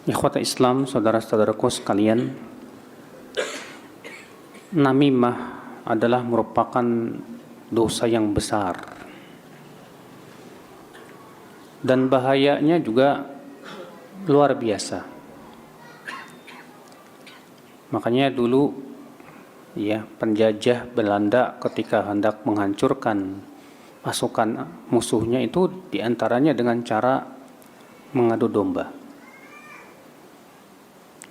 Ikhwata Islam, saudara-saudaraku sekalian, namimah adalah merupakan dosa yang besar. Dan bahayanya juga luar biasa. Makanya dulu penjajah Belanda ketika hendak menghancurkan pasukan musuhnya itu diantaranya dengan cara mengadu domba.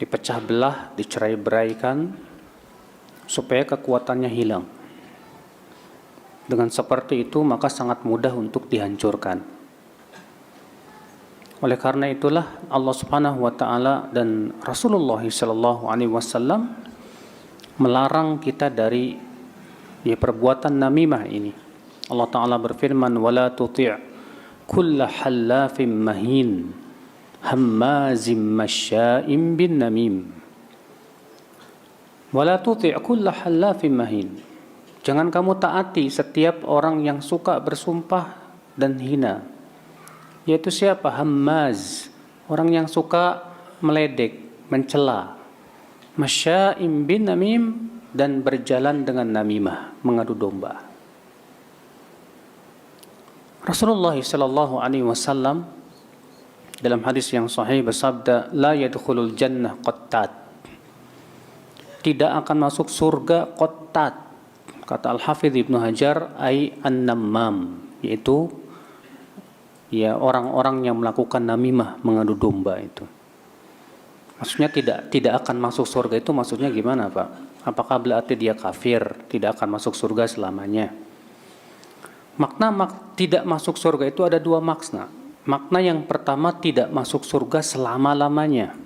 Dipecah belah, dicerai-beraikan supaya kekuatannya hilang. Dengan seperti itu maka sangat mudah untuk dihancurkan. Oleh karena itulah Allah Subhanahu wa taala dan Rasulullah sallallahu alaihi wasallam melarang kita dari perbuatan namimah ini. Allah taala berfirman, "Wala tuti' kulla hallafin mahin hammazim masya'im bin namim." Wala tuti' kulla hallafin mahin. Jangan kamu taati setiap orang yang suka bersumpah dan hina. Yaitu siapa? Hammaz, orang yang suka meledek, mencela. Masya'im bin namim, dan berjalan dengan namimah, mengadu domba. Rasulullah sallallahu alaihi wasallam dalam hadis yang sahih bersabda, la yadkhulul jannah qattat. Tidak akan masuk surga qattat. Kata Al-Hafidz Ibnu Hajar, ai an-nammam, yaitu orang-orang yang melakukan namimah, mengadu domba itu. Maksudnya tidak akan masuk surga itu maksudnya gimana, Pak? Apakah berarti dia kafir, tidak akan masuk surga selamanya? Makna tidak masuk surga itu ada dua makna. Makna yang pertama, tidak masuk surga selama-lamanya.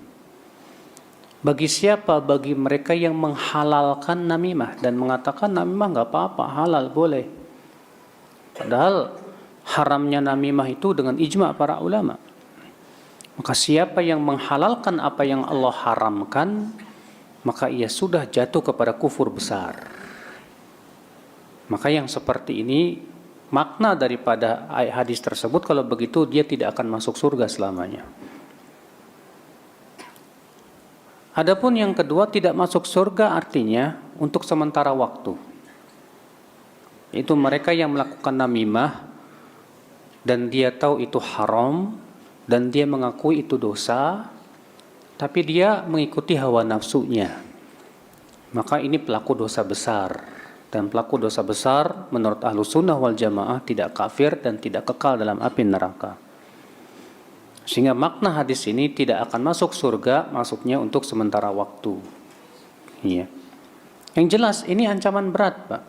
Bagi siapa? Bagi mereka yang menghalalkan namimah dan mengatakan namimah nggak apa-apa, halal, boleh. Padahal haramnya namimah itu dengan ijma' para ulama. Maka siapa yang menghalalkan apa yang Allah haramkan, maka ia sudah jatuh kepada kufur besar. Maka yang seperti ini, makna daripada hadis tersebut, kalau begitu dia tidak akan masuk surga selamanya. Adapun yang kedua, tidak masuk surga artinya untuk sementara waktu. Itu mereka yang melakukan namimah dan dia tahu itu haram dan dia mengakui itu dosa, tapi dia mengikuti hawa nafsunya. Maka ini pelaku dosa besar. Dan pelaku dosa besar menurut Ahlus Sunnah wal Jamaah tidak kafir dan tidak kekal dalam api neraka. Sehingga makna hadis ini tidak akan masuk surga, masuknya untuk sementara waktu. Iya. Yang jelas ini ancaman berat, Pak.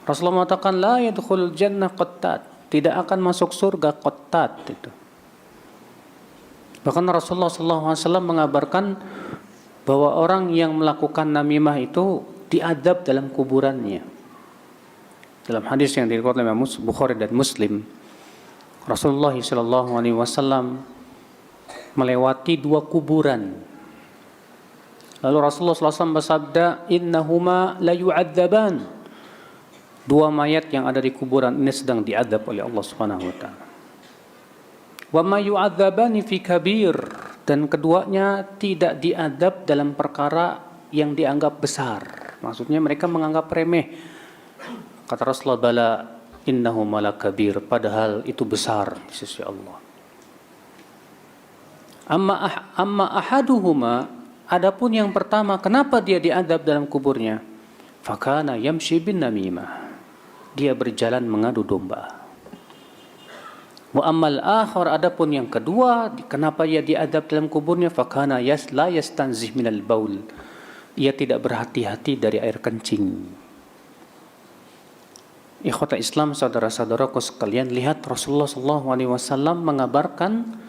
Rasulullah mengatakan la yadkhulul jannah qattat, tidak akan masuk surga qattat itu. Bahkan Rasulullah SAW mengabarkan bahwa orang yang melakukan namimah itu diadab dalam kuburannya. Dalam hadis yang diriwayatkan oleh Bukhari dan Muslim, Rasulullah SAW melewati dua kuburan. Lalu Rasulullah SAW bersabda, innahuma la yu'adzaban. Dua mayat yang ada di kuburan ini sedang diadab oleh Allah Subhanahu wa taala. Wa ma yu'adzabani fi kabir, dan keduanya tidak diadab dalam perkara yang dianggap besar. Maksudnya mereka menganggap remeh. Kata Rasulullah, bala innahu malakabir, padahal itu besar di sisi Allah. Amma ahaduhuma, adapun yang pertama, kenapa dia diadab dalam kuburnya? Fakana yamshi bin namimah, dia berjalan mengadu domba. Wa ammal akhar, adapun yang kedua, kenapa dia diadab dalam kuburnya? Fakana la yastanzih minal baul, ia tidak berhati-hati dari air kencing. Ikhwata Islam, saudara-saudaraku sekalian, lihat Rasulullah SAW mengabarkan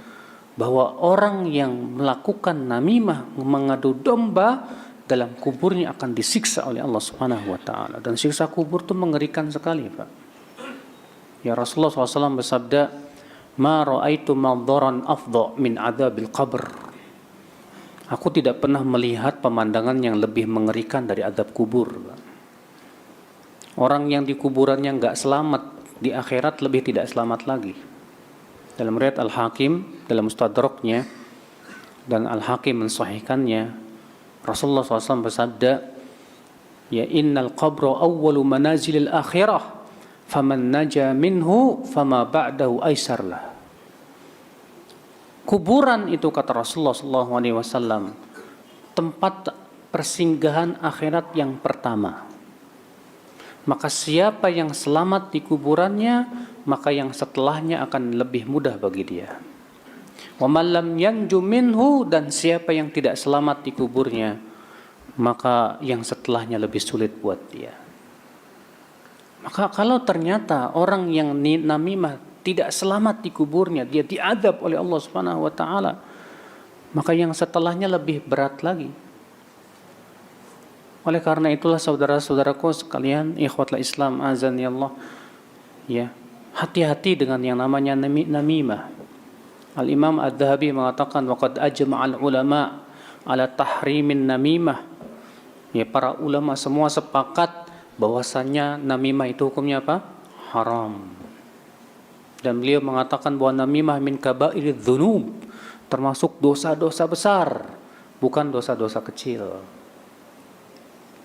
bahwa orang yang melakukan namimah, mengadu domba, dalam kuburnya akan disiksa oleh Allah Subhanahu wa taala. Dan siksa kubur itu mengerikan sekali, Pak. Ya, Rasulullah SAW bersabda, "Ma ra'aitu madharan afdha min adzabil qabr." Aku tidak pernah melihat pemandangan yang lebih mengerikan dari azab kubur, Pak. Orang yang di kuburannya enggak selamat, di akhirat lebih tidak selamat lagi. Dalam riwayat Al-Hakim dalam Mustadraknya, dan Al-Hakim mensahihkannya. Rasulullah SAW bersabda, ya innal qabra awwalu manazilil akhirah, faman naja minhu fama ba'dahu aisar lah. Kuburan itu, kata Rasulullah SAW, tempat persinggahan akhirat yang pertama. Maka siapa yang selamat di kuburannya, maka yang setelahnya akan lebih mudah bagi dia. Wa man lam yanju minhu, dan siapa yang tidak selamat di kuburnya, maka yang setelahnya lebih sulit buat dia. Maka kalau ternyata orang yang namimah tidak selamat di kuburnya, dia diadab oleh Allah Subhanahu wa taala, maka yang setelahnya lebih berat lagi. Oleh karena itulah saudara-saudaraku sekalian, ikhwatul Islam azan ya Allah, ya, hati-hati dengan yang namanya namimah. Al-Imam Adz-Dzahabi mengatakan waqad ajma'al ulama ala tahrimin namimah. Ya, para ulama semua sepakat bahwasannya namimah itu hukumnya apa? Haram. Dan beliau mengatakan bahwa namimah min kabairidz dzunub, termasuk dosa-dosa besar, bukan dosa-dosa kecil.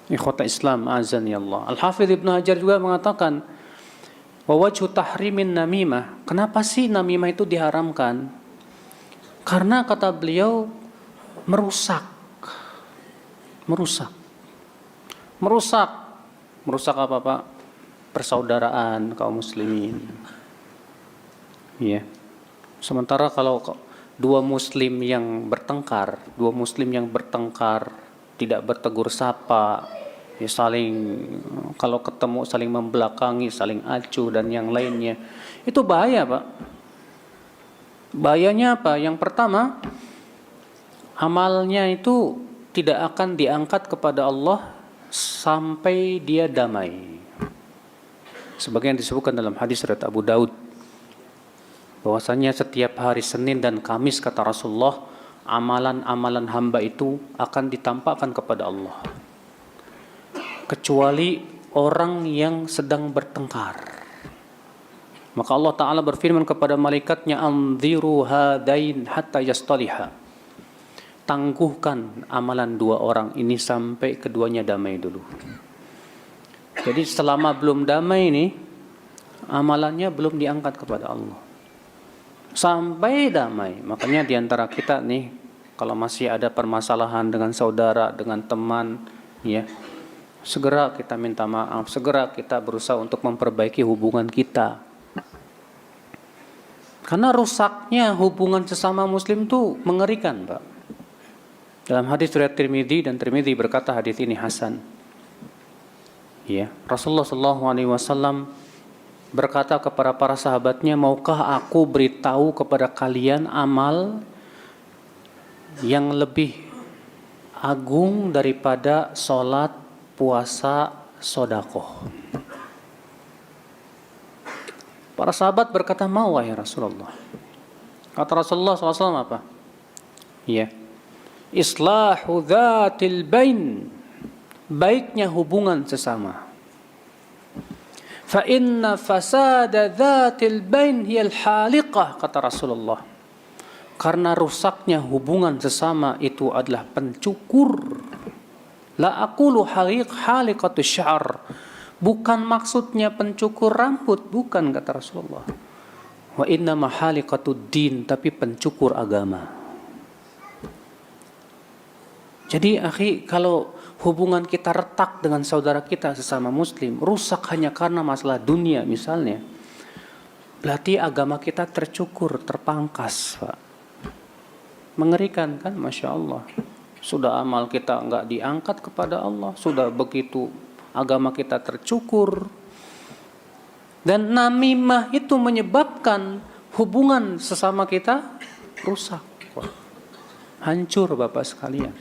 Ikhwata Islam azan ya Allah. Al-Hafidz Ibnu Hajar juga mengatakan wa wajhu tahrimin namimah. Kenapa sih namimah itu diharamkan? Karena kata beliau merusak apa Pak? Persaudaraan kaum muslimin. Ya. Sementara kalau dua muslim yang bertengkar tidak bertegur sapa, ya saling, kalau ketemu saling membelakangi, saling acuh dan yang lainnya, itu bahaya Pak. Bahayanya apa? Yang pertama, amalnya itu tidak akan diangkat kepada Allah sampai dia damai. Sebagaimana disebutkan dalam hadis riwayat Abu Daud, bahwasanya setiap hari Senin dan Kamis, kata Rasulullah, amalan-amalan hamba itu akan ditampakkan kepada Allah, kecuali orang yang sedang bertengkar. Maka Allah Ta'ala berfirman kepada malaikatnya, anziru hadain hatta yastaliha, tangguhkan amalan dua orang ini sampai keduanya damai dulu. Jadi selama belum damai ini, amalannya belum diangkat kepada Allah sampai damai. Makanya diantara kita nih, kalau masih ada permasalahan dengan saudara, dengan teman, ya, segera kita minta maaf, segera kita berusaha untuk memperbaiki hubungan kita. Karena rusaknya hubungan sesama muslim itu mengerikan, Pak. Dalam hadis riwayat Tirmidzi, dan Tirmidzi berkata hadis ini hasan. Ya, Rasulullah SAW berkata kepada para sahabatnya, maukah aku beritahu kepada kalian amal yang lebih agung daripada sholat, puasa, sedekah? Para sahabat berkata, mau wahai Rasulullah. Kata Rasulullah SAW apa? Ya, islahu dzatil bain, baiknya hubungan sesama. Fa inna fasada dzatil bain hiyal haliqah, kata Rasulullah. Karena rusaknya hubungan sesama itu adalah pencukur. La aqulu haliqatu sya'r, bukan maksudnya pencukur rambut, bukan, kata Rasulullah. Wa inna ma haliqatud din, tapi pencukur agama. Jadi akhi, kalau hubungan kita retak dengan saudara kita sesama muslim, rusak hanya karena masalah dunia misalnya, berarti agama kita tercukur, terpangkas, Pak. Mengerikan kan, Masya Allah. Sudah amal kita enggak diangkat kepada Allah, sudah begitu agama kita tercukur. Dan namimah itu menyebabkan hubungan sesama kita rusak, Pak. Hancur Bapak sekalian.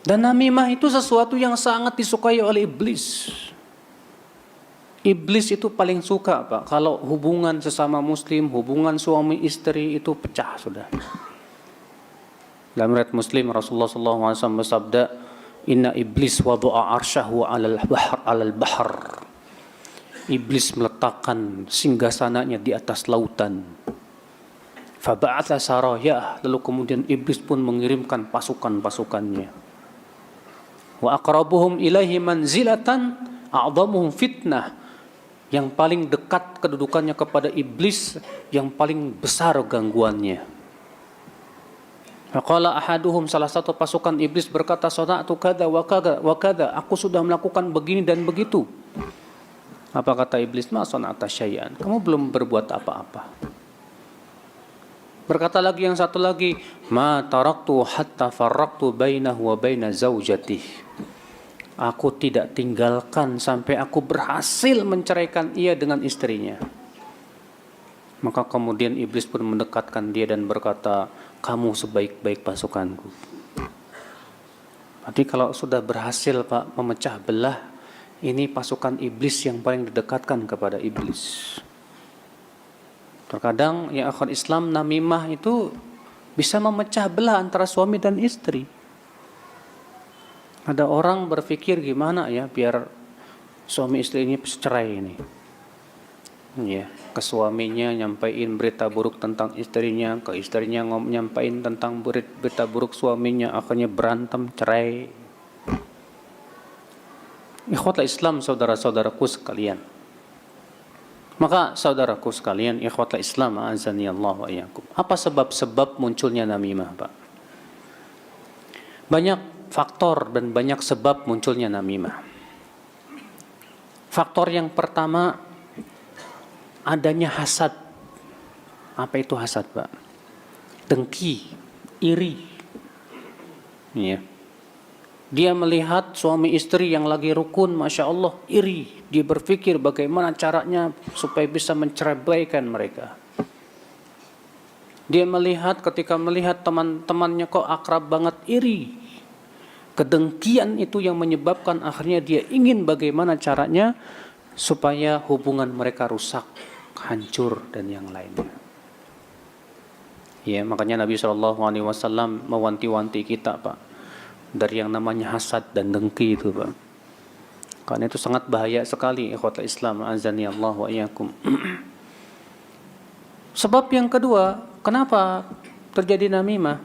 Dan namimah itu sesuatu yang sangat disukai oleh iblis. Iblis itu paling suka, Pak, kalau hubungan sesama muslim, hubungan suami istri itu pecah sudah. Dalam riwayat Muslim, Rasulullah SAW bersabda, inna iblis wada'a arsyahu alal bahr. Iblis meletakkan singgasananya di atas lautan. Faba'atha sarayah, lalu kemudian iblis pun mengirimkan pasukan-pasukannya. Wa aqrabuhum ilaihi manzilatan a'dhamuhum fitnah, yang paling dekat kedudukannya kepada iblis, yang paling besar gangguannya. Faqala ahaduhum, salah satu pasukan iblis berkata, sana'tu kada wa kada wa kada, aku sudah melakukan begini dan begitu. Apa kata iblis? Ma sana'ta syai'an, kamu belum berbuat apa-apa. Berkata lagi yang satu lagi, ma taraktu hatta farraqtu bainahu wa baina zaujatih, aku tidak tinggalkan sampai aku berhasil menceraikan ia dengan istrinya. Maka kemudian iblis pun mendekatkan dia dan berkata, kamu sebaik-baik pasukanku. Berarti kalau sudah berhasil Pak memecah belah, ini pasukan iblis yang paling didekatkan kepada iblis. Terkadang ya akhwat Islam, namimah itu bisa memecah belah antara suami dan istri. Ada orang berpikir gimana ya biar suami istri ini cerai ini. Ya, ke suaminya nyampaiin berita buruk tentang istrinya, ke istrinya nyampaiin tentang berita buruk suaminya, akhirnya berantem, cerai. Ikhwatul Islam, saudara-saudaraku sekalian. Maka saudaraku sekalian, ikhwatul Islam, azani Allah wa iyyakum. Apa sebab-sebab munculnya namimah, Pak? Banyak faktor dan banyak sebab munculnya namimah. Faktor yang pertama, adanya hasad. Apa itu hasad, Pak? Dengki, iri. Ya. Dia melihat suami istri yang lagi rukun, Masya Allah, iri. Dia berpikir bagaimana caranya supaya bisa menceraikan mereka. Dia melihat, ketika melihat teman-temannya kok akrab banget, iri. Kedengkian itu yang menyebabkan akhirnya dia ingin bagaimana caranya supaya hubungan mereka rusak, hancur, dan yang lainnya. Ya, makanya Nabi SAW mewanti-wanti kita, Pak, dari yang namanya hasad dan dengki itu, Pak. Karena itu sangat bahaya sekali, ikhwatul Islam, azani Allah wa iyyakum. Sebab yang kedua, kenapa terjadi namimah?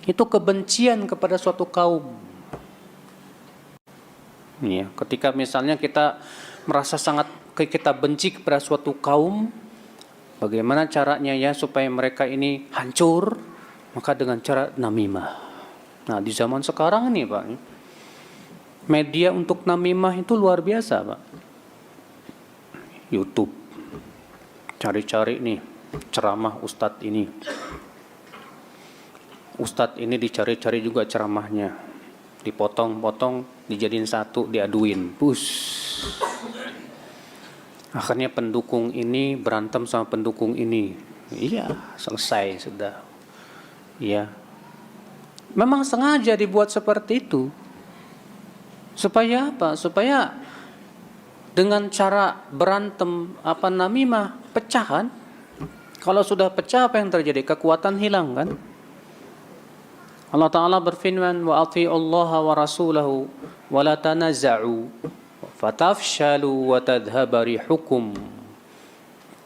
Itu kebencian kepada suatu kaum. Ya, ketika misalnya kita merasa sangat kita benci kepada suatu kaum, bagaimana caranya ya supaya mereka ini hancur? Maka dengan cara namimah. Nah, di zaman sekarang ini, Pak, media untuk namimah itu luar biasa, Pak. YouTube. Cari-cari nih ceramah ustadz ini. Ustadz ini dicari-cari juga ceramahnya. Dipotong-potong, dijadiin satu, diaduin. Akhirnya pendukung ini berantem sama pendukung ini. Iya, selesai sudah. Iya. Memang sengaja dibuat seperti itu. Supaya apa? Supaya dengan cara berantem namimah, pecah kan? Kalau sudah pecah apa yang terjadi? Kekuatan hilang kan? Allah Ta'ala berfirman, wa ati'ullaha wa rasulahu wa la tanaza'u fatafshalu wa tadhhaba rihukum.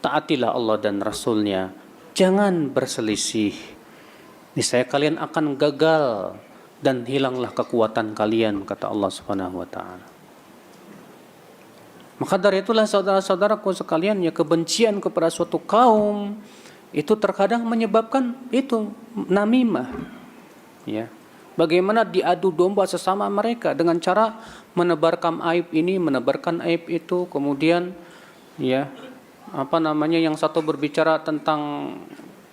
Taatilah Allah dan Rasulnya, jangan berselisih, niscaya kalian akan gagal dan hilanglah kekuatan kalian, kata Allah Subhanahu wa taala. Maka dari itulah saudara-saudaraku sekalian, ya kebencian kepada suatu kaum itu terkadang menyebabkan itu namimah. Ya. Bagaimana diadu domba sesama mereka dengan cara menebarkan aib ini, menebarkan aib itu, kemudian ya yang satu berbicara tentang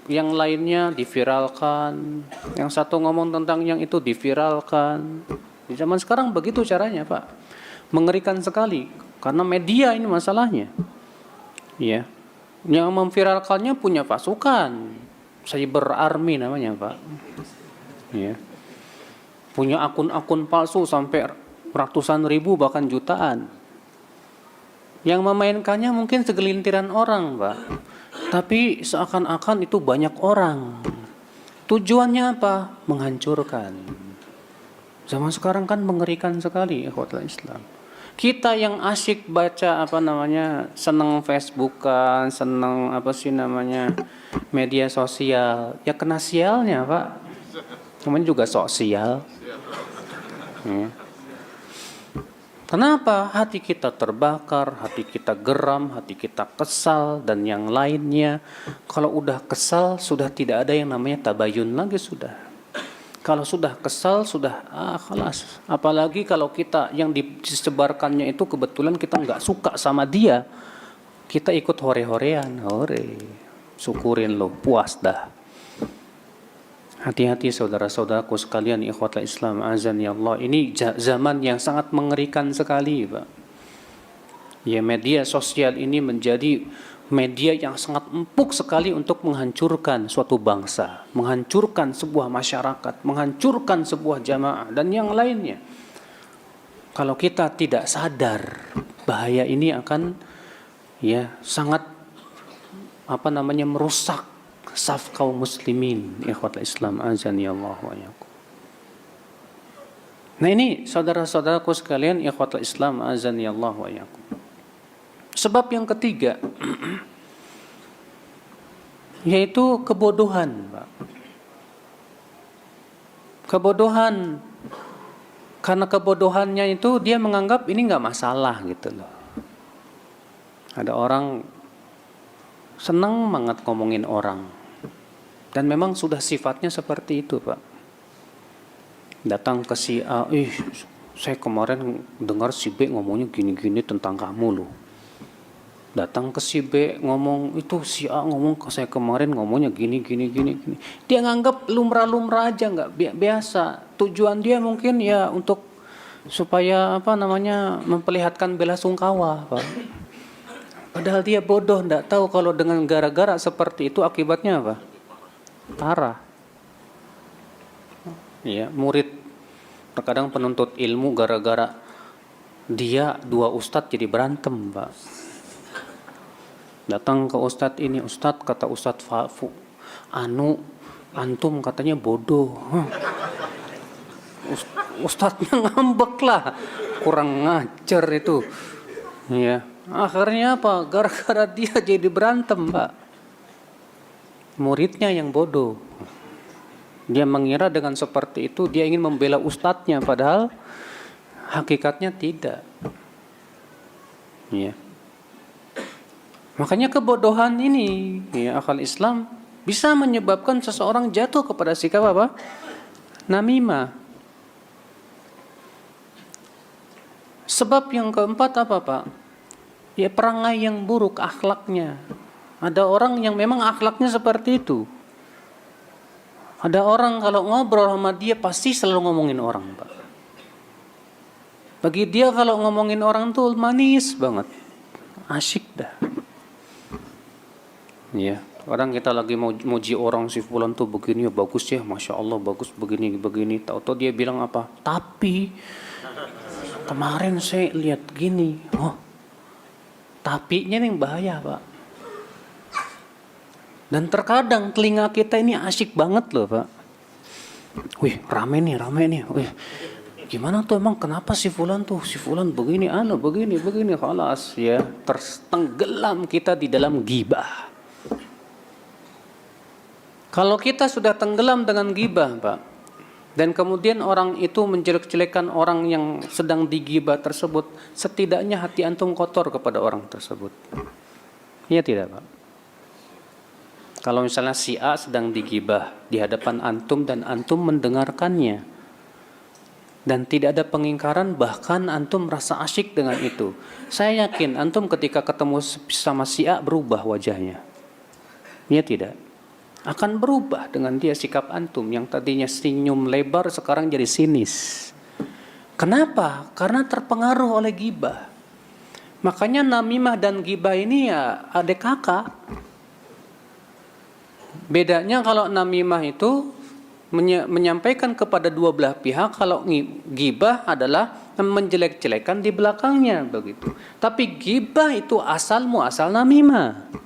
yang lainnya diviralkan, yang satu ngomong tentang yang itu diviralkan. Di zaman sekarang begitu caranya, Pak. Mengerikan sekali karena media ini masalahnya. Ya. Yang memviralkannya punya pasukan, cyber army namanya, Pak. Ya. Punya akun-akun palsu sampai ratusan ribu bahkan jutaan. Yang memainkannya mungkin segelintiran orang, Pak. Tapi seakan-akan itu banyak orang. Tujuannya apa? Menghancurkan. Zaman sekarang kan mengerikan sekali, ikhwatul Islam. Kita yang asyik baca seneng Facebookan, seneng media sosial, ya kena sialnya Pak. Namanya juga sosial. Ya. Kenapa hati kita terbakar, hati kita geram, hati kita kesal dan yang lainnya. Kalau udah kesal sudah tidak ada yang namanya tabayun lagi sudah. Kalau sudah kesal sudah khalas. Apalagi kalau kita yang disebarkannya itu kebetulan kita nggak suka sama dia, kita ikut hore-horean, syukurin lo, puas dah. Hati-hati saudara-saudaraku sekalian, ikhwatul Islam azani Allah. Ini zaman yang sangat mengerikan sekali, Pak. Ya, media sosial ini menjadi media yang sangat empuk sekali untuk menghancurkan suatu bangsa, menghancurkan sebuah masyarakat, menghancurkan sebuah jamaah dan yang lainnya. Kalau kita tidak sadar, bahaya ini akan sangat merusak saf kaum muslimin, ikhwatul Islam azani Allah wa iyyakum. Nah ini saudara-saudaraku sekalian, ikhwatul Islam azani Allah wa iyyakum. Sebab yang ketiga yaitu kebodohan, Pak. Kebodohan. Karena kebodohannya itu dia menganggap ini enggak masalah gitu loh. Ada orang senang banget ngomongin orang. Dan memang sudah sifatnya seperti itu, Pak. Datang ke si A, saya kemarin dengar si B ngomongnya gini-gini tentang kamu loh. Datang ke si B ngomong, itu si A ngomong ke saya kemarin ngomongnya gini. Dia nganggap lumrah-lumrah aja, nggak biasa. Tujuan dia mungkin ya untuk supaya memperlihatkan bela sungkawa, Pak. Padahal dia bodoh, nggak tahu kalau dengan gara-gara seperti itu akibatnya apa? Parah. Ya, murid terkadang penuntut ilmu gara-gara dia dua ustadz jadi berantem, Pak. Datang ke ustadz ini, ustadz kata ustadz Fafu, antum katanya bodoh. Ustadznya ngambek lah, kurang ngajar itu. Ya, akhirnya apa? Gara-gara dia jadi berantem, Pak. Muridnya yang bodoh. Dia mengira dengan seperti itu dia ingin membela ustadznya, padahal hakikatnya tidak. Ya. Makanya kebodohan ini, akal Islam bisa menyebabkan seseorang jatuh kepada sikap apa? Namimah. Sebab yang keempat apa, Pak? Ya perangai yang buruk akhlaknya. Ada orang yang memang akhlaknya seperti itu. Ada orang kalau ngobrol sama dia pasti selalu ngomongin orang, Pak. Bagi dia kalau ngomongin orang tuh manis banget. Asyik dah. Ya, kadang kita lagi mau muji orang si fulan tuh begini ya bagus ya, masya Allah bagus begini. Tahu-tahu dia bilang apa? Tapi kemarin saya lihat gini. Tapinya yang bahaya, Pak. Dan terkadang telinga kita ini asyik banget loh, Pak. Wih, rame nih. Wih, gimana tuh emang kenapa si fulan begini, begini, khalas ya. Tertenggelam kita di dalam ghibah. Kalau kita sudah tenggelam dengan ghibah, Pak, dan kemudian orang itu menjelek-jelekan orang yang sedang digibah tersebut, setidaknya hati antum kotor kepada orang tersebut. Iya tidak, Pak? Kalau misalnya si A sedang digibah di hadapan antum dan antum mendengarkannya dan tidak ada pengingkaran, bahkan antum merasa asyik dengan itu, saya yakin antum ketika ketemu sama si A berubah wajahnya. Iya tidak? Akan berubah dengan dia sikap antum yang tadinya senyum lebar sekarang jadi sinis. Kenapa? Karena terpengaruh oleh ghibah. Makanya namimah dan ghibah ini ya adik kakak. Bedanya kalau namimah itu menyampaikan kepada dua belah pihak, kalau ghibah adalah menjelek-jelekan di belakangnya begitu. Tapi ghibah itu asal namimah.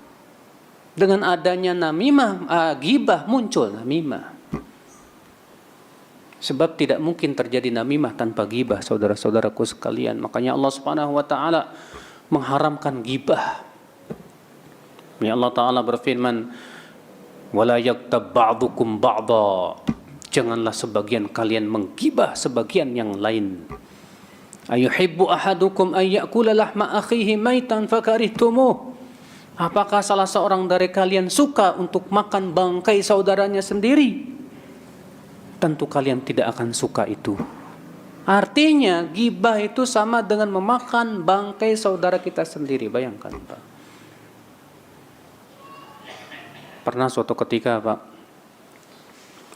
Dengan adanya namimah, ghibah muncul namimah. Sebab tidak mungkin terjadi namimah tanpa ghibah, saudara-saudaraku sekalian. Makanya Allah Subhanahu wa taala mengharamkan ghibah. Ya Allah taala berfirman, "Wala yaghtab ba'dukum ba'dha." Janganlah sebagian kalian menggibah sebagian yang lain. Ayuhibbu ahadukum ay ya'kula lahma akhihi maitan fakarihtumuh. Apakah salah seorang dari kalian suka untuk makan bangkai saudaranya sendiri? Tentu kalian tidak akan suka itu. Artinya ghibah itu sama dengan memakan bangkai saudara kita sendiri. Bayangkan, Pak. Pernah suatu ketika, Pak,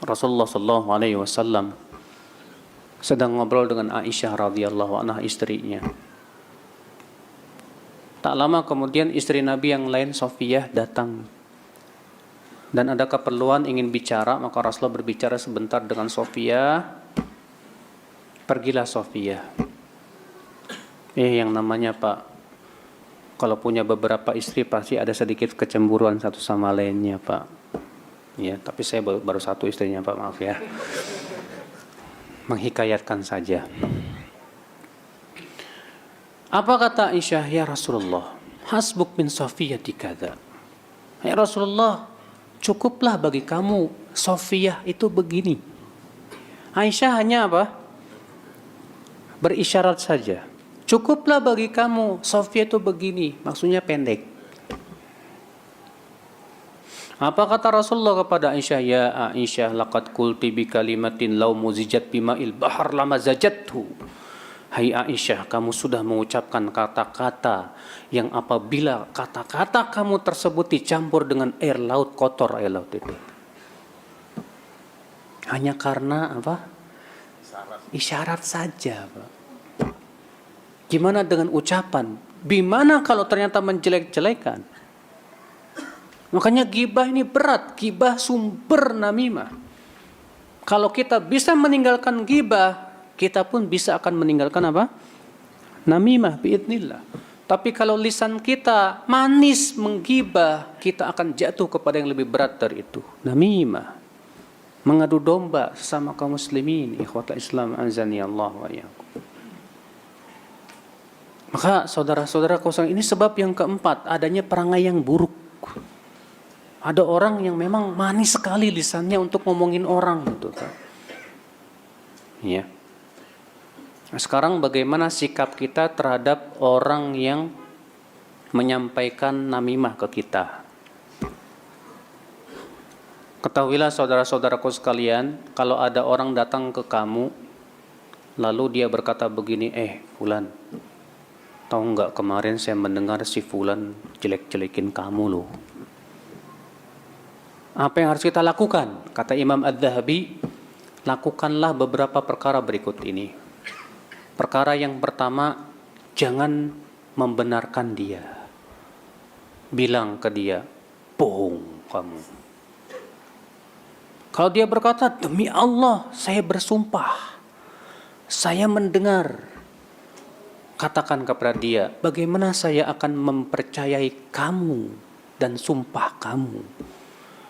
Rasulullah sallallahu alaihi wasallam sedang ngobrol dengan Aisyah radhiyallahu anha, istrinya. Tak lama kemudian istri Nabi yang lain, Safiyah, datang dan ada keperluan ingin bicara, maka Rasulullah berbicara sebentar dengan Safiyah. Pergilah Safiyah. Yang namanya, Pak, kalau punya beberapa istri pasti ada sedikit kecemburuan satu sama lainnya, Pak. Ya, tapi saya baru satu istrinya, Pak, maaf ya. Menghikayatkan saja. Apa kata Aisyah? Ya Rasulullah, hasbuk min Safiyati kadza. Ya Rasulullah, cukuplah bagi kamu Safiyah itu begini. Aisyah hanya apa? Berisyarat saja. Cukuplah bagi kamu Safiyah itu begini. Maksudnya pendek. Apa kata Rasulullah kepada Aisyah? Ya Aisyah, laqad qulti bi kalimatin law muzijat bima'il bahar lamazajathu. Hai Aisyah, kamu sudah mengucapkan kata-kata yang apabila kata-kata kamu tersebut dicampur dengan air laut, kotor air laut itu. Hanya karena apa? Isyarat saja, Pak. Gimana dengan ucapan? Gimana kalau ternyata menjelek-jelekan? Makanya ghibah ini berat. Ghibah sumber namimah. Kalau kita bisa meninggalkan ghibah, kita pun bisa akan meninggalkan apa? Namimah biidznillah. Tapi kalau lisan kita manis menggibah, kita akan jatuh kepada yang lebih berat dari itu. Namimah. Mengadu domba sesama kaum muslimin. Ikhwatal Islam azani Allah wa iyyakum. Maka saudara-saudara kaum ini sebab yang keempat, adanya perangai yang buruk. Ada orang yang memang manis sekali lisannya untuk ngomongin orang gitu, Pak. Ya. Nah, sekarang bagaimana sikap kita terhadap orang yang menyampaikan namimah ke kita? Ketahuilah saudara-saudaraku sekalian, kalau ada orang datang ke kamu, lalu dia berkata begini, Fulan, tahu nggak kemarin saya mendengar si Fulan jelek-jelekin kamu loh. Apa yang harus kita lakukan? Kata Imam Adz-Dzahabi, lakukanlah beberapa perkara berikut ini. Perkara yang pertama, jangan membenarkan dia. Bilang ke dia, bohong kamu. Kalau dia berkata, demi Allah, saya bersumpah, saya mendengar. Katakan kepada dia, bagaimana saya akan mempercayai kamu dan sumpah kamu,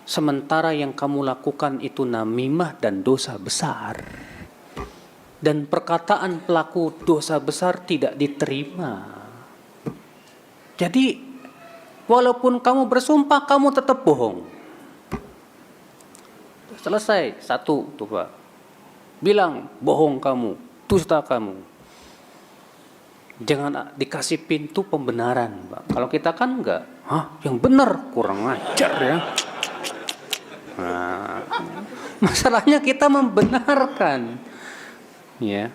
sementara yang kamu lakukan itu namimah dan dosa besar. Dan perkataan pelaku dosa besar tidak diterima. Jadi, walaupun kamu bersumpah, kamu tetap bohong. Selesai, satu tuh, Pak. Bilang, bohong kamu, dusta kamu. Jangan dikasih pintu pembenaran, Pak. Kalau kita kan enggak. Yang benar, kurang ajar ya. Nah, masalahnya kita membenarkan. Ya.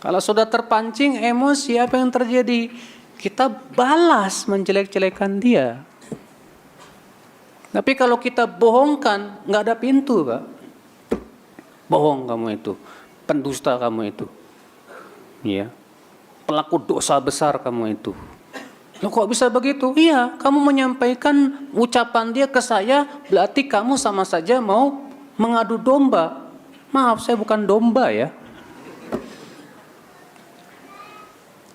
Kalau sudah terpancing emosi, apa yang terjadi? Kita balas menjelek-jelekan dia. Tapi kalau kita bohongkan, nggak ada pintu, Pak. Bohong kamu itu, pendusta kamu itu, ya, pelaku dosa besar kamu itu. Loh, kok bisa begitu? Iya, kamu menyampaikan ucapan dia ke saya, berarti kamu sama saja mau mengadu domba. Maaf, saya bukan domba ya.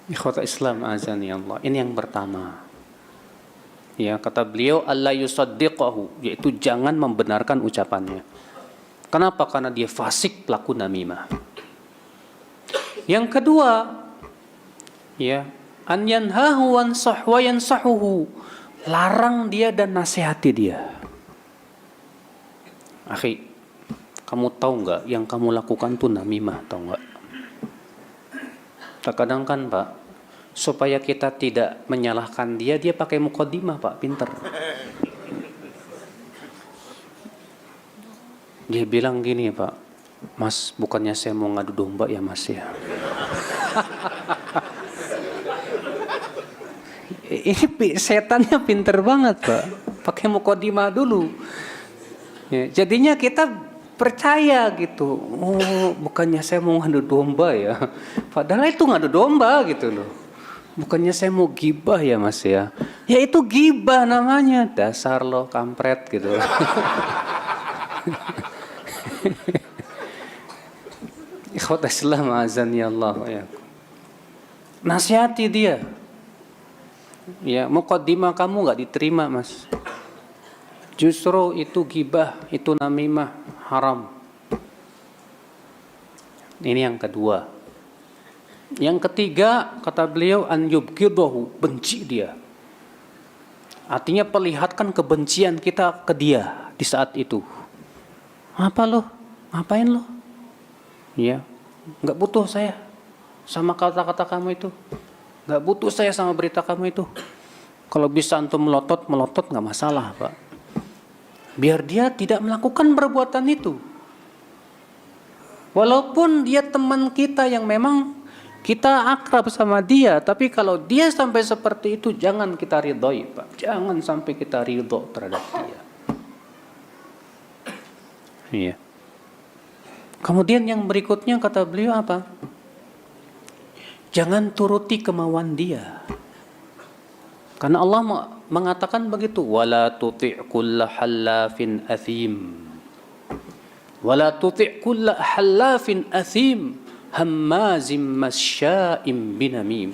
Ikhwata Islam azani Allah. Ini yang pertama. Ya, kata beliau, Allah yusaddiqahu, yaitu jangan membenarkan ucapannya. Kenapa? Karena dia fasik, pelaku namimah. Yang kedua, ya, an yanhahu wa yansahuhu, larang dia dan nasihati dia. Akhi, kamu tahu nggak yang kamu lakukan tuh namimah, tahu nggak? Terkadang kan Pak, supaya kita tidak menyalahkan dia pakai muqaddimah Pak, pinter. Dia bilang gini Pak, Mas, bukannya saya mau ngadu domba ya Mas ya. Ini setannya pinter banget Pak, pakai muqaddimah dulu. Ya, jadinya kita percaya gitu. Oh, bukannya saya mau ngadu domba ya. Padahal itu ngadu domba gitu loh. Bukannya saya mau gibah ya Mas ya. Ya itu gibah namanya. Dasar lo kampret gitu. Ikhwat Islam azan ya Allah ya. Nasihati dia. Ya, muqaddimah kamu nggak diterima Mas. Justru itu gibah, itu namimah, haram. Ini yang kedua. Yang ketiga, kata beliau, an yubghidahu, benci dia. Artinya perlihatkan kebencian kita ke dia di saat itu. Apa lo? Ngapain lo? Ya, nggak butuh saya sama kata-kata kamu itu. Nggak butuh saya sama berita kamu itu. Kalau bisa antum melotot nggak masalah Pak. Biar dia tidak melakukan perbuatan itu. Walaupun dia teman kita yang memang kita akrab sama dia, tapi kalau dia sampai seperti itu jangan kita ridhoi Pak. Jangan sampai kita ridho terhadap dia. Iya. Kemudian yang berikutnya kata beliau apa? Jangan turuti kemauan dia. Karena Allah mengatakan begitu, wala tuti' kulla hallafin athim. Wala tuti' kulla hallafin athim hammazim masya'im binamim.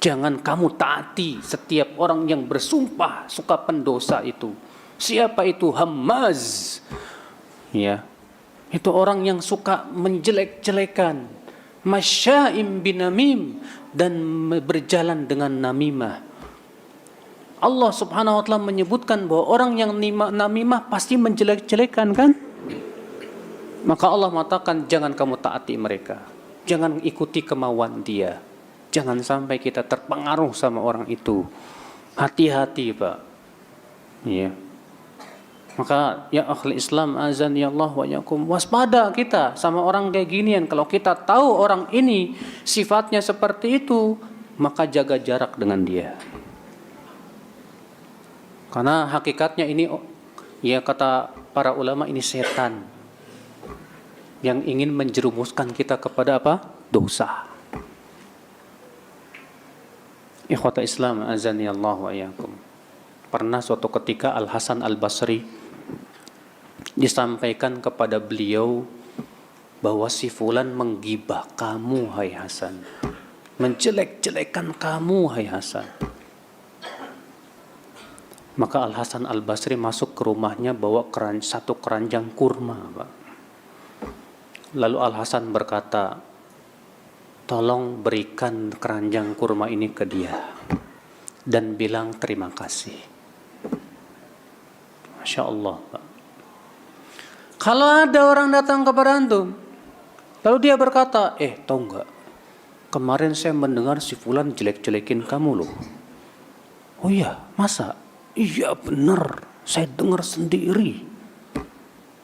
Jangan kamu taati setiap orang yang bersumpah suka pendosa itu. Siapa itu? Hammaz. Ya. Itu orang yang suka menjelek-jelekan, masya'im binamim, dan berjalan dengan namimah. Allah subhanahu wa ta'ala menyebutkan bahwa orang yang namimah pasti menjelek-jelekan kan? Maka Allah mengatakan jangan kamu taati mereka. Jangan ikuti kemauan dia. Jangan sampai kita terpengaruh sama orang itu. Hati-hati Pak. Ya. Maka ya akhli Islam azan ya Allah wa yakum, waspada kita sama orang kayak ginian. Kalau kita tahu orang ini sifatnya seperti itu, maka jaga jarak dengan dia. Karena hakikatnya ini, ya kata para ulama, ini setan yang ingin menjerumuskan kita kepada apa? Dosa. Ikhwata Islam azani Allah wa iyyakum. Pernah suatu ketika Al Hasan Al Basri disampaikan kepada beliau bahwa si fulan menggibah kamu hai Hasan, menjelek-jelekan kamu hai Hasan. Maka Al Hasan Al Basri masuk ke rumahnya bawa satu keranjang kurma, Pak. Lalu Al Hasan berkata, tolong berikan keranjang kurma ini ke dia dan bilang terima kasih. Masya Allah, Pak. Kalau ada orang datang kepada antum, lalu dia berkata, tahu nggak? Kemarin saya mendengar si fulan jelek-jelekin kamu loh. Oh iya, masa? Iya benar, saya dengar sendiri.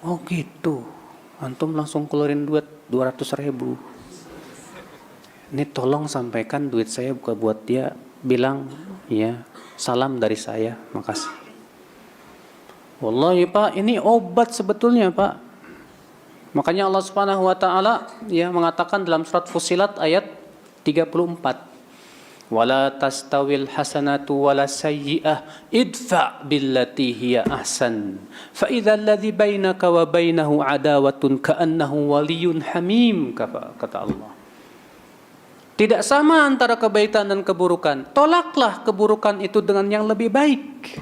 Oh gitu. Antum langsung keluarin duit 200.000. Ini tolong sampaikan duit saya bukan buat dia. Bilang ya salam dari saya, makasih. Wallahi Pak, ini obat sebetulnya Pak. Makanya Allah Subhanahu wa taala ya mengatakan dalam surat Fussilat ayat 34. Wala tastawil hasanatu wala sayyi'ah idfa' billati hiya ahsan fa idza alladhi bainaka wa bainahu adawatun ka'annahu waliyyun hamim, kata Allah. Tidak sama antara kebaikan dan keburukan. Tolaklah keburukan itu dengan yang lebih baik.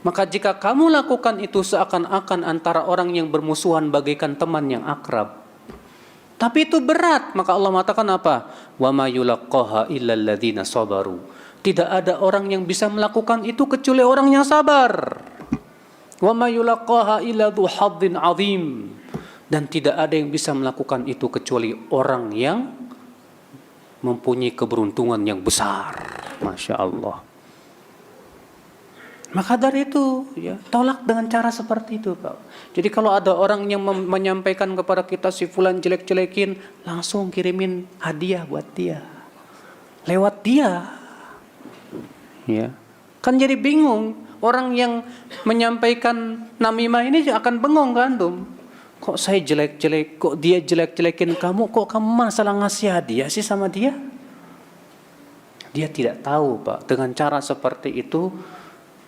Maka jika kamu lakukan itu seakan-akan antara orang yang bermusuhan bagaikan teman yang akrab. Tapi itu berat, maka Allah mengatakan apa? Wa ma yulaqqaha illal ladzina sabaru. Tidak ada orang yang bisa melakukan itu kecuali orang yang sabar. Wa ma yulaqqaha illa dzu hadzin 'adzim. Dan tidak ada yang bisa melakukan itu kecuali orang yang mempunyai keberuntungan yang besar. Masya Allah. Maka dari itu, ya, tolak dengan cara seperti itu, Pak. Jadi kalau ada orang yang menyampaikan kepada kita si fulan jelek-jelekin, langsung kirimin hadiah buat dia. Lewat dia. Ya. Kan jadi bingung. Orang yang menyampaikan namimah ini akan bengong kan, tuh. Kok saya jelek-jelek, kok dia jelek-jelekin kamu, kok kamu masalah ngasih hadiah sih sama dia? Dia tidak tahu, Pak. Dengan cara seperti itu,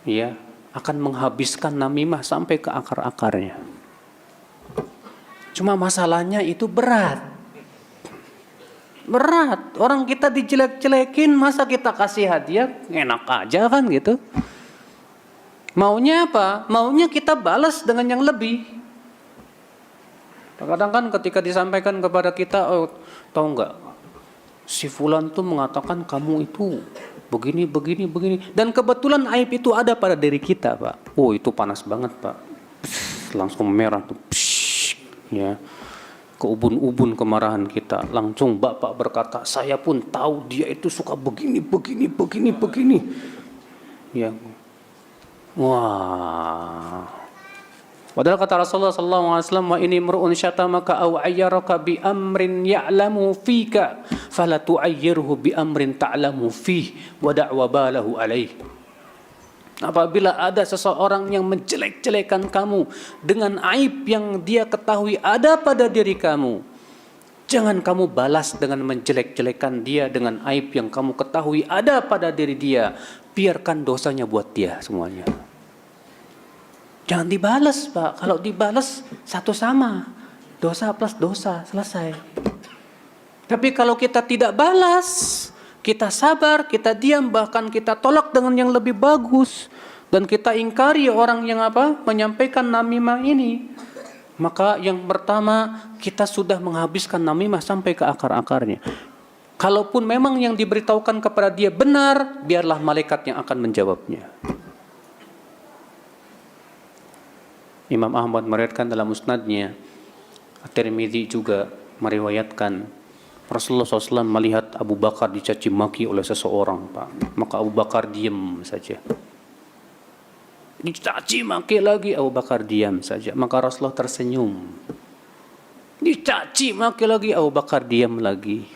ya, akan menghabiskan namimah sampai ke akar-akarnya. Cuma masalahnya itu berat. Berat. Orang kita dijelek-jelekin, masa kita kasih hadiah? Enak aja kan gitu. Maunya apa? Maunya kita balas dengan yang lebih. Kadang kan ketika disampaikan kepada kita, oh, tahu nggak? Si fulan tuh mengatakan kamu itu begini. Dan kebetulan aib itu ada pada diri kita, Pak. Oh, itu panas banget, Pak. Langsung merah tuh. Ya. Keubun-ubun kemarahan kita. Langsung Bapak berkata, saya pun tahu dia itu suka begini. Ya. Wah. Padahal kata Rasulullah SAW, wa ini mru'un syatamaka aw ayyaraka bi amrin ya'lamu fika fala tu'ayyirhu bi amrin ta'lamu fih wa da'wa balahu alaih. Apabila ada seseorang yang menjelek-jelekan kamu dengan aib yang dia ketahui ada pada diri kamu, jangan kamu balas dengan menjelek-jelekan dia dengan aib yang kamu ketahui ada pada diri dia. Biarkan dosanya buat dia semuanya. Jangan dibalas, Pak. Kalau dibalas satu sama. Dosa plus dosa, selesai. Tapi kalau kita tidak balas, kita sabar, kita diam, bahkan kita tolak dengan yang lebih bagus, dan kita ingkari orang yang menyampaikan namimah ini, maka yang pertama kita sudah menghabiskan namimah sampai ke akar-akarnya. Kalaupun memang yang diberitahukan kepada dia benar, biarlah malaikat yang akan menjawabnya. Imam Ahmad meriwayatkan dalam musnadnya, At-Tirmidzi juga meriwayatkan, Rasulullah SAW melihat Abu Bakar dicaci maki oleh seseorang, Pak. Maka Abu Bakar diam saja. Dicaci maki lagi, Abu Bakar diam saja. Maka Rasulullah tersenyum. Dicaci maki lagi, Abu Bakar diam lagi.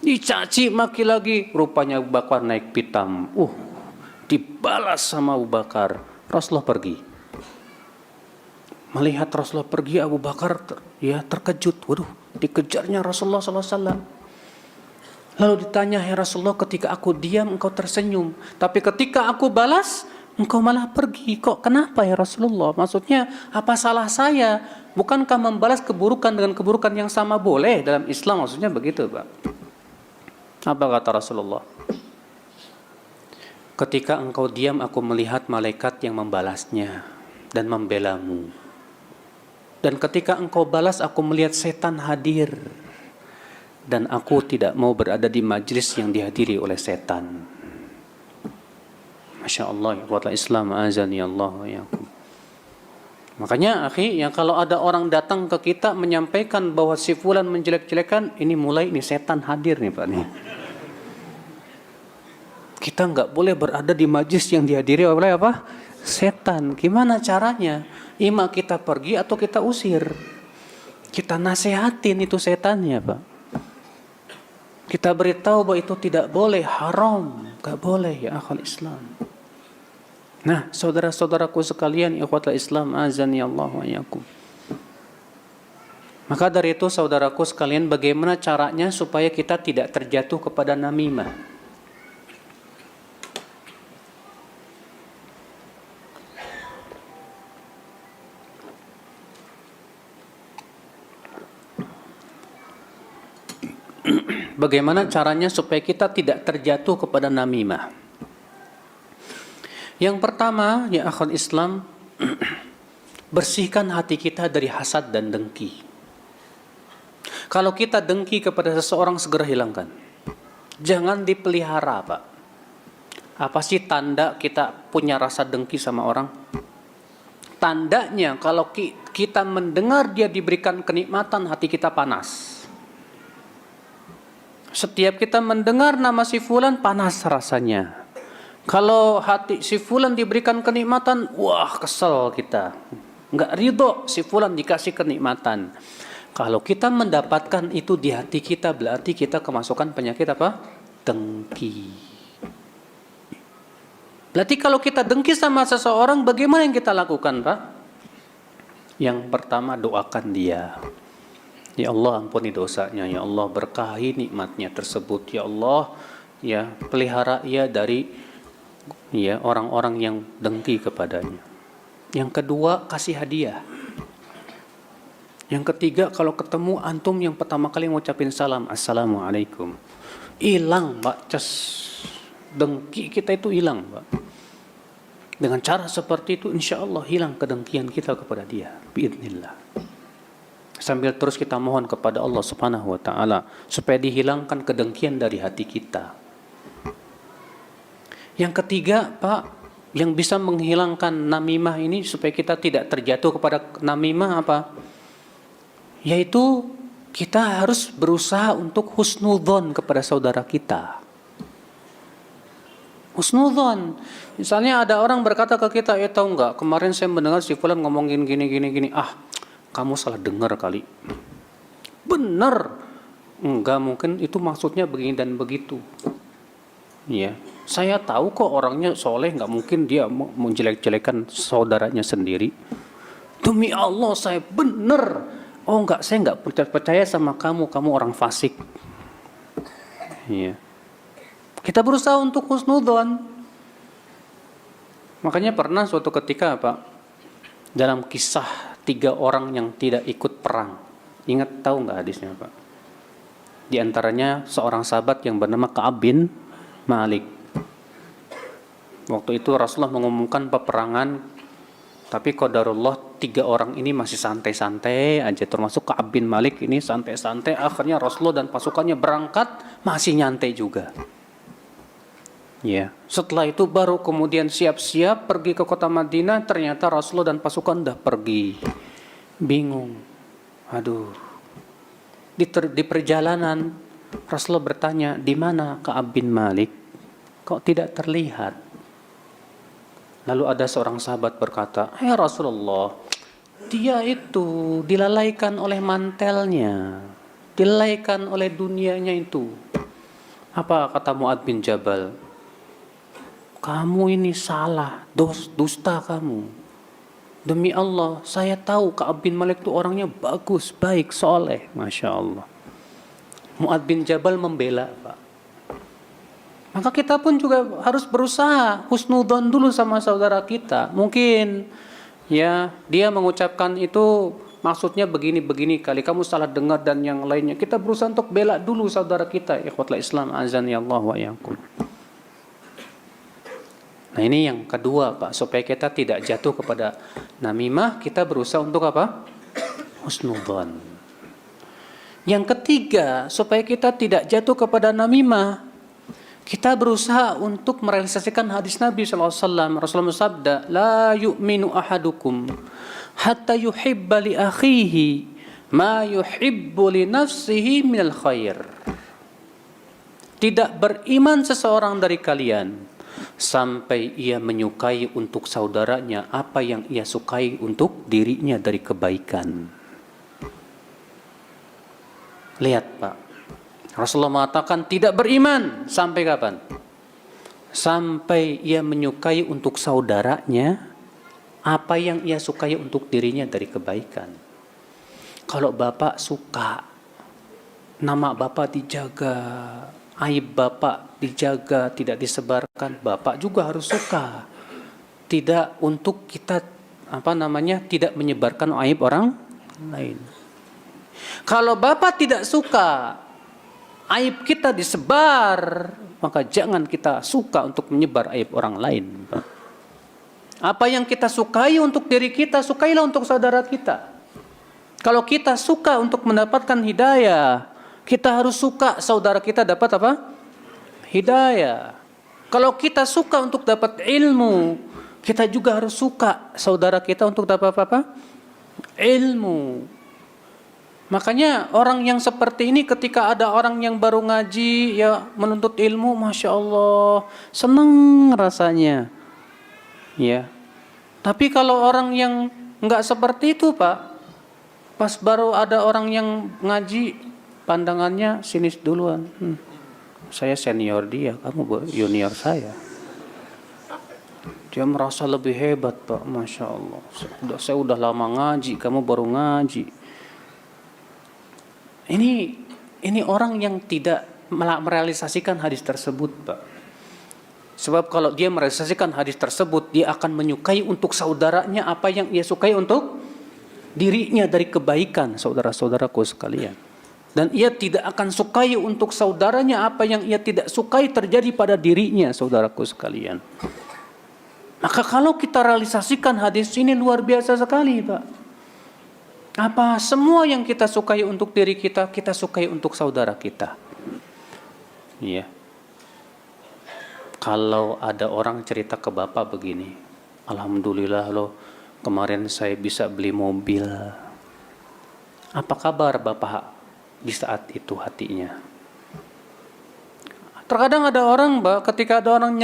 Dicaci maki lagi, rupanya Abu Bakar naik pitam. Dibalas sama Abu Bakar. Rasulullah pergi. Melihat Rasulullah pergi, Abu Bakar terkejut. Waduh, dikejarnya Rasulullah SAW. Lalu ditanya, ya Rasulullah, ketika aku diam engkau tersenyum, tapi ketika aku balas engkau malah pergi. Kok kenapa ya Rasulullah? Maksudnya apa salah saya? Bukankah membalas keburukan dengan keburukan yang sama boleh dalam Islam? Maksudnya begitu, Pak. Apa kata Rasulullah? Ketika engkau diam aku melihat malaikat yang membalasnya dan membelamu. Dan ketika engkau balas, aku melihat setan hadir. Dan aku tidak mau berada di majlis yang dihadiri oleh setan. Masya Allah, buatlah Islam azani Allah wa yakum. Makanya, akhi, kalau ada orang datang ke kita menyampaikan bahwa si fulan menjelek-jelekan, ini setan hadir nih, Pak. Nih. Kita nggak boleh berada di majlis yang dihadiri oleh apa? Setan. Gimana caranya? Ima kita pergi atau kita usir. Kita nasehatin itu setannya, Pak. Kita beritahu bahwa itu tidak boleh, haram, gak boleh ya akhal Islam. Nah, saudara-saudaraku sekalian, ikhwatul Islam azani Allah wa yakum. Maka dari itu saudaraku sekalian, bagaimana caranya supaya kita tidak terjatuh kepada namimah? Bagaimana caranya supaya kita tidak terjatuh kepada namimah? Yang pertama, ya akhwat Islam, bersihkan hati kita dari hasad dan dengki. Kalau kita dengki kepada seseorang, segera hilangkan. Jangan dipelihara, Pak. Apa sih tanda kita punya rasa dengki sama orang? Tandanya kalau kita mendengar dia diberikan kenikmatan, hati kita panas. Setiap kita mendengar nama si fulan, panas rasanya. Kalau hati si fulan diberikan kenikmatan, wah kesel kita. Enggak ridho si fulan dikasih kenikmatan. Kalau kita mendapatkan itu di hati kita, berarti kita kemasukan penyakit apa? Dengki. Berarti kalau kita dengki sama seseorang, bagaimana yang kita lakukan, Pak? Yang pertama, doakan dia. Ya Allah, ampuni dosanya. Ya Allah, berkahi nikmatnya tersebut. Ya Allah, ya pelihara ia dari ya orang-orang yang dengki kepadanya. Yang kedua, kasih hadiah. Yang ketiga, kalau ketemu antum yang pertama kali ngucapin salam, assalamualaikum. Hilang, Pak, dengki kita itu hilang, Pak. Dengan cara seperti itu, insya Allah hilang kedengkian kita kepada dia, biidznillah. Sambil terus kita mohon kepada Allah Subhanahu wa Ta'ala supaya dihilangkan kedengkian dari hati kita. Yang ketiga, Pak, yang bisa menghilangkan namimah ini supaya kita tidak terjatuh kepada namimah apa? Yaitu kita harus berusaha untuk husnudzon kepada saudara kita. Husnudzon. Misalnya ada orang berkata ke kita, tahu enggak, kemarin saya mendengar si fulan ngomongin gini. Kamu salah dengar kali. Benar. Enggak, mungkin itu maksudnya begini dan begitu. Ya, saya tahu kok orangnya soleh, enggak mungkin dia menjelek-jelekan saudaranya sendiri. Demi Allah saya benar. Oh enggak, saya enggak percaya sama kamu orang fasik. Iya. Kita berusaha untuk husnudzon. Makanya pernah suatu ketika, Pak, dalam kisah 3 orang yang tidak ikut perang. Ingat, tahu nggak hadisnya, Pak? Di antaranya seorang sahabat yang bernama Ka'ab bin Malik. Waktu itu Rasulullah mengumumkan peperangan, tapi qadarullah 3 orang ini masih santai-santai aja, termasuk Ka'ab bin Malik ini santai-santai. Akhirnya Rasulullah dan pasukannya berangkat masih nyantai juga. Ya, setelah itu baru kemudian siap-siap pergi ke kota Madinah. Ternyata Rasulullah dan pasukan udah pergi. Bingung. Aduh. Di perjalanan Rasulullah bertanya, di mana Ka'ab bin Malik? Kok tidak terlihat? Lalu ada seorang sahabat berkata, Rasulullah, dia itu dilalaikan oleh mantelnya, dilalaikan oleh dunianya itu. Apa kata Mu'adz bin Jabal? Kamu ini salah, dusta kamu. Demi Allah, saya tahu Ka'ab bin Malik itu orangnya bagus, baik, soleh, Masya Allah. Mu'adz bin Jabal membela, Pak. Maka kita pun juga harus berusaha husnudzon dulu sama saudara kita. Mungkin ya dia mengucapkan itu maksudnya begini kali, kamu salah dengar dan yang lainnya. Kita berusaha untuk bela dulu saudara kita. Ikhwatul Islam, azani Allah wa iyyakum. Nah ini yang kedua, Pak, supaya kita tidak jatuh kepada namimah, kita berusaha untuk apa? Husnudzon. Yang ketiga, supaya kita tidak jatuh kepada namimah, kita berusaha untuk merealisasikan hadis Nabi SAW. Rasulullah bersabda, la yu'minu ahadukum hatta yuhibba li akhihi ma yuhibbu li nafsihi minal khair. Tidak beriman seseorang dari kalian sampai ia menyukai untuk saudaranya apa yang ia sukai untuk dirinya dari kebaikan. Lihat, Pak, Rasulullah mengatakan tidak beriman sampai kapan? Sampai ia menyukai untuk saudaranya apa yang ia sukai untuk dirinya dari kebaikan. Kalau bapak suka nama bapak dijaga, aib bapak dijaga, tidak disebarkan, bapak juga harus suka. Tidak untuk kita tidak menyebarkan aib orang lain. Kalau bapak tidak suka aib kita disebar, maka jangan kita suka untuk menyebar aib orang lain, Pak. Apa yang kita sukai untuk diri kita, sukailah untuk saudara kita. Kalau kita suka untuk mendapatkan hidayah, kita harus suka saudara kita dapat apa? Hidayah. Kalau kita suka untuk dapat ilmu, kita juga harus suka saudara kita untuk dapat apa? Ilmu. Makanya orang yang seperti ini ketika ada orang yang baru ngaji, ya menuntut ilmu, Masya Allah, senang rasanya. Ya. Tapi kalau orang yang enggak seperti itu, Pak, pas baru ada orang yang ngaji, pandangannya sinis duluan. Saya senior dia, kamu junior saya. Dia merasa lebih hebat, Pak. Masya Allah. Saya udah lama ngaji, kamu baru ngaji. Ini orang yang tidak merealisasikan hadis tersebut, Pak. Sebab kalau dia merealisasikan hadis tersebut, dia akan menyukai untuk saudaranya apa yang ia sukai untuk dirinya dari kebaikan, saudara-saudaraku sekalian. Dan ia tidak akan sukai untuk saudaranya apa yang ia tidak sukai terjadi pada dirinya, saudaraku sekalian. Maka kalau kita realisasikan hadis ini luar biasa sekali, Pak. Apa semua yang kita sukai untuk diri kita, kita sukai untuk saudara kita. Iya. Kalau ada orang cerita ke bapak begini, alhamdulillah loh, kemarin saya bisa beli mobil. Apa kabar bapak di saat itu hatinya? Terkadang ada orang, Mbak, ketika ada orang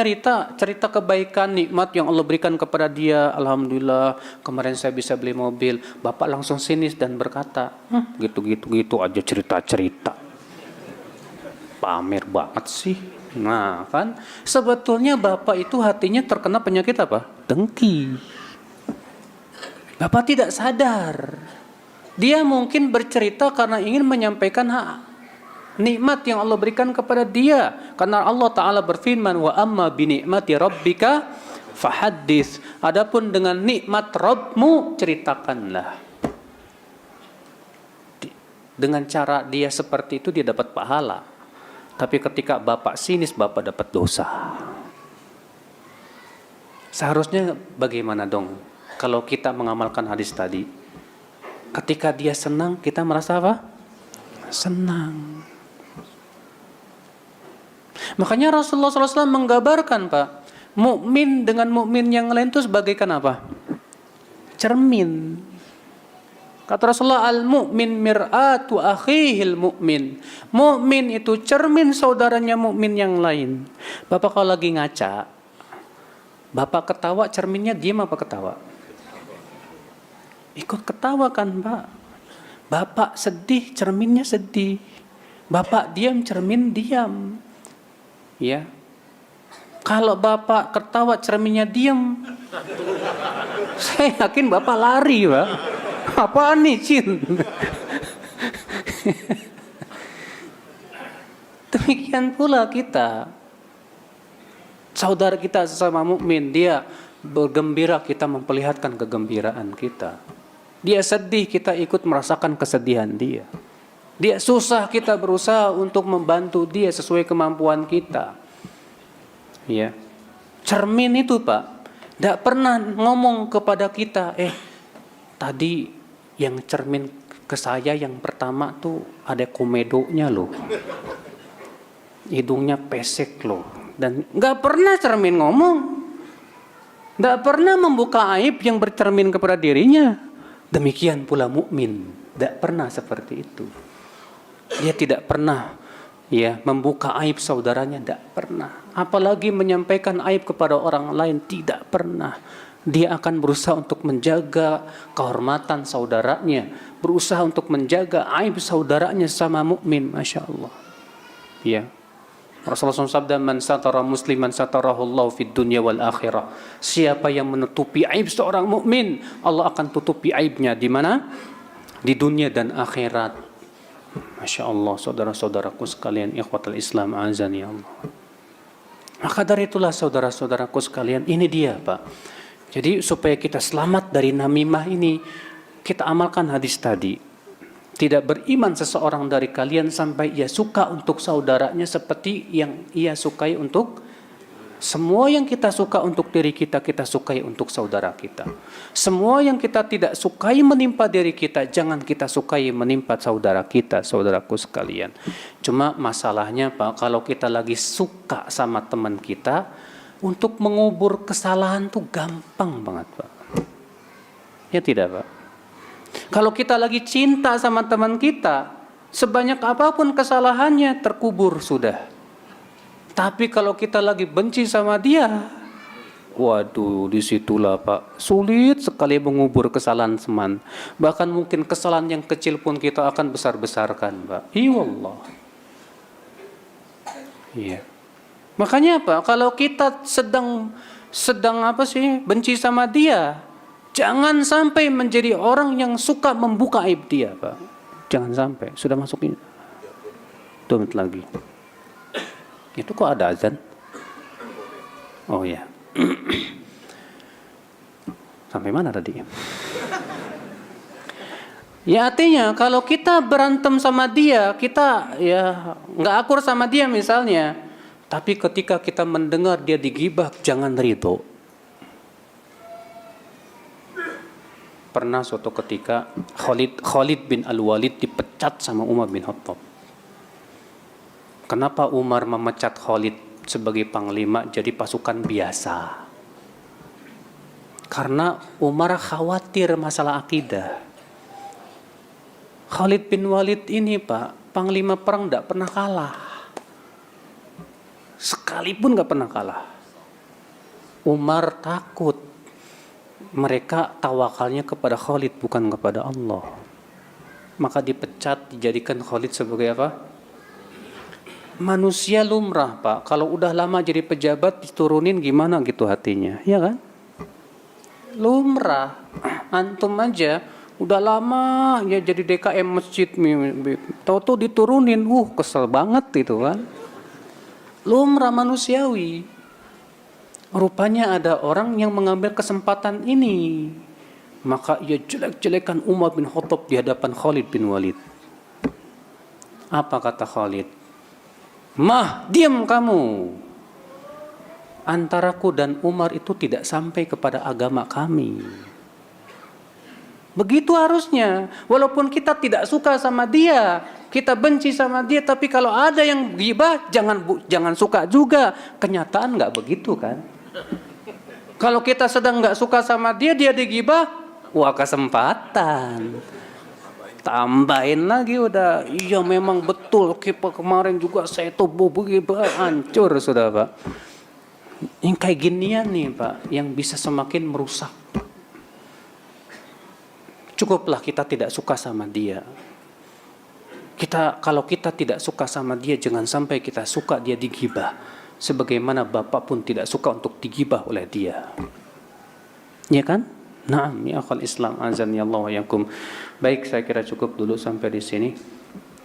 cerita kebaikan, nikmat yang Allah berikan kepada dia, alhamdulillah, kemarin saya bisa beli mobil. Bapak langsung sinis dan berkata, gitu aja cerita-cerita. Pamer banget sih. Nah, kan sebetulnya bapak itu hatinya terkena penyakit apa? Dengki. Bapak tidak sadar. Dia mungkin bercerita karena ingin menyampaikan nikmat yang Allah berikan kepada dia. Karena Allah Ta'ala berfirman, wa amma binikmati rabbika fahaddits. Adapun dengan nikmat Rabbmu, ceritakanlah. Dengan cara dia seperti itu dia dapat pahala. Tapi ketika bapak sinis, bapak dapat dosa. Seharusnya bagaimana dong kalau kita mengamalkan hadis tadi? Ketika dia senang, kita merasa apa? Senang. Makanya Rasulullah SAW menggambarkan, Pak, mukmin dengan mukmin yang lain itu sebagaikan apa? Cermin. Kata Rasulullah, al-mu'min mir'atu akhihil mu'min. Mukmin itu cermin saudaranya mukmin yang lain. Bapak kalau lagi ngaca, bapak ketawa, cerminnya diam apa ketawa? Ikut ketawa kan, Pak. Bapak sedih, cerminnya sedih. Bapak diam, cermin diam. Ya. Kalau bapak ketawa, cerminnya diam, saya yakin bapak lari, Pak. Apaan nih, Cin? Demikian pula kita. Saudara kita sesama mukmin, dia bergembira, kita memperlihatkan kegembiraan kita. Dia sedih, kita ikut merasakan kesedihan dia. Dia susah, kita berusaha untuk membantu dia sesuai kemampuan kita. Ya. Cermin itu, Pak, tidak pernah ngomong kepada kita, tadi yang cermin ke saya yang pertama tuh ada komedonya loh. Hidungnya pesek loh. Dan nggak pernah cermin ngomong. Nggak pernah membuka aib yang bercermin kepada dirinya. Demikian pula mukmin, tidak pernah seperti itu. Dia tidak pernah membuka aib saudaranya, tidak pernah. Apalagi menyampaikan aib kepada orang lain, tidak pernah. Dia akan berusaha untuk menjaga kehormatan saudaranya, berusaha untuk menjaga aib saudaranya sama mukmin, Masya Allah. Ya. Rasulullah SAW sabda, man satara musliman satarahullahu fid dunya wal akhirah. Siapa yang menutupi aib seorang mukmin, Allah akan tutupi aibnya di mana? Di dunia dan akhirat. Masya Allah, saudara-saudaraku sekalian, ikhwatul Islam, azani Allah. Maka dari itulah saudara-saudaraku sekalian, ini dia, Pak. Jadi supaya kita selamat dari namimah ini, kita amalkan hadis tadi. Tidak beriman seseorang dari kalian sampai ia suka untuk saudaranya seperti yang ia sukai untuk Semua yang kita suka untuk diri kita, kita sukai untuk saudara kita. Semua yang kita tidak sukai menimpa diri kita, jangan kita sukai menimpa saudara kita, saudaraku sekalian. Cuma masalahnya Pak, kalau kita lagi suka sama teman kita, untuk mengubur kesalahan tuh gampang banget Pak. Ya tidak Pak? Kalau kita lagi cinta sama teman kita, sebanyak apapun kesalahannya terkubur sudah. Tapi kalau kita lagi benci sama dia, waduh, disitulah Pak, sulit sekali mengubur kesalahan teman. Bahkan mungkin kesalahan yang kecil pun kita akan besar-besarkan Pak. Iya Allah. Iya. Makanya Pak, kalau kita sedang benci sama dia, jangan sampai menjadi orang yang suka membuka aib dia Pak. Jangan sampai. Sudah masuk ini 2 menit lagi. Itu kok ada azan? Oh ya. Sampai mana tadi? Ya artinya kalau kita berantem sama dia, kita ya nggak akur sama dia misalnya, tapi ketika kita mendengar dia digibah, jangan ridho. Pernah suatu ketika Khalid bin Al-Walid dipecat sama Umar bin Khattab. Kenapa Umar memecat Khalid sebagai panglima jadi pasukan biasa? Karena Umar khawatir masalah akidah. Khalid bin Walid ini Pak, panglima perang tidak pernah kalah. Sekalipun tidak pernah kalah. Umar takut. Mereka tawakalnya kepada Khalid bukan kepada Allah. Maka dipecat, dijadikan Khalid sebagai apa? Manusia lumrah Pak, kalau udah lama jadi pejabat diturunin gimana gitu hatinya, ya kan? Lumrah. Antum aja udah lama ya jadi DKM masjid, tahu-tahu diturunin, kesel banget itu kan. Lumrah manusiawi. Rupanya ada orang yang mengambil kesempatan ini, maka ia jelek-jelekan Umar bin Khattab di hadapan Khalid bin Walid. Apa kata Khalid? Mah, diam kamu. Antaraku dan Umar itu tidak sampai kepada agama kami. Begitu harusnya. Walaupun kita tidak suka sama dia, kita benci sama dia, tapi kalau ada yang ghibah, jangan suka juga. Kenyataan nggak begitu kan? Kalau kita sedang nggak suka sama dia, dia digibah, wah kesempatan. Tambahin lagi udah, iya memang betul kemarin juga saya tuh hancur sudah Pak. Yang kayak ginian nih Pak, yang bisa semakin merusak. Cukuplah kita tidak suka sama dia. Kalau kita tidak suka sama dia, jangan sampai kita suka dia digibah. Sebagaimana Bapak pun tidak suka untuk digibah oleh dia. Ya kan? Naam ya akhal Islam azan ya Allah wa yakum. Baik, saya kira cukup dulu sampai di sini.